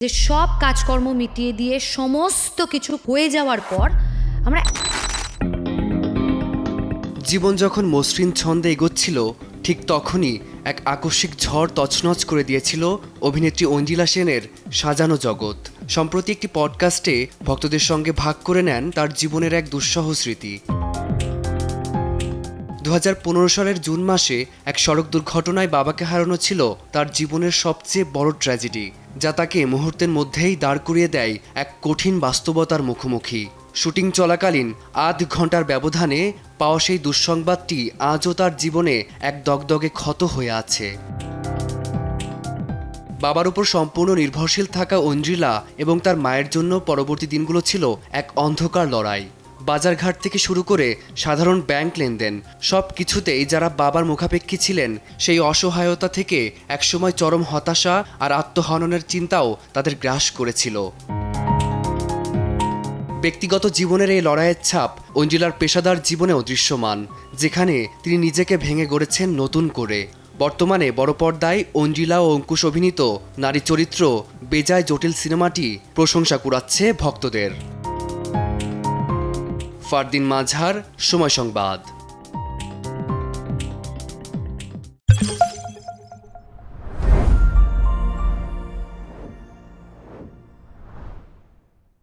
যে সব কাজকর্ম মিটিয়ে দিয়ে সমস্ত কিছু হয়ে যাওয়ার পর আমরা জীবন যখন মসৃণ ছন্দে এগোচ্ছিল ঠিক তখনই এক আকস্মিক ঝড় তছনছ করে দিয়েছিল অভিনেত্রী ঐন্দ্রিলা সেনের সাজানো জগৎ। সম্প্রতি একটি পডকাস্টে ভক্তদের সঙ্গে ভাগ করে নেন তার জীবনের এক দুঃসহ স্মৃতি। 2015 সালের জুন মাসে এক সড়ক দুর্ঘটনায় বাবাকে হারানো ছিল তার জীবনের সবচেয়ে বড় ট্র্যাজেডি, যা তাকে মুহূর্তের মধ্যেই দাঁড় করিয়ে দেয় এক কঠিন বাস্তবতার মুখোমুখি। শুটিং চলাকালীন আধ ঘন্টার ব্যবধানে পাওয়া সেই দুঃসংবাদটি আজও তার জীবনে এক দগদগে ক্ষত হয়ে আছে। বাবার উপর সম্পূর্ণ নির্ভরশীল থাকা ঐন্দ্রিলা এবং তার মায়ের জন্য পরবর্তী দিনগুলো ছিল এক অন্ধকার লড়াই। বাজারঘাট থেকে শুরু করে সাধারণ ব্যাংক লেনদেন সব কিছুতেই যারা বাবার মুখাপেক্ষী ছিলেন, সেই অসহায়তা থেকে একসময় চরম হতাশা আর আত্মহননের চিন্তাও তাদের গ্রাস করেছিল। ব্যক্তিগত জীবনের এই লড়াইয়ের ছাপ ঐন্দ্রিলার পেশাদার জীবনেও দৃশ্যমান, যেখানে তিনি নিজেকে ভেঙে গড়েছেন নতুন করে। বর্তমানে বড় পর্দায় ঐন্দ্রিলা ও অঙ্কুশ অভিনীত নারী চরিত্র বেজায় জটিল সিনেমাটি প্রশংসা কুড়াচ্ছে ভক্তদের। ফারদিন মাঝার, সময় সংবাদ।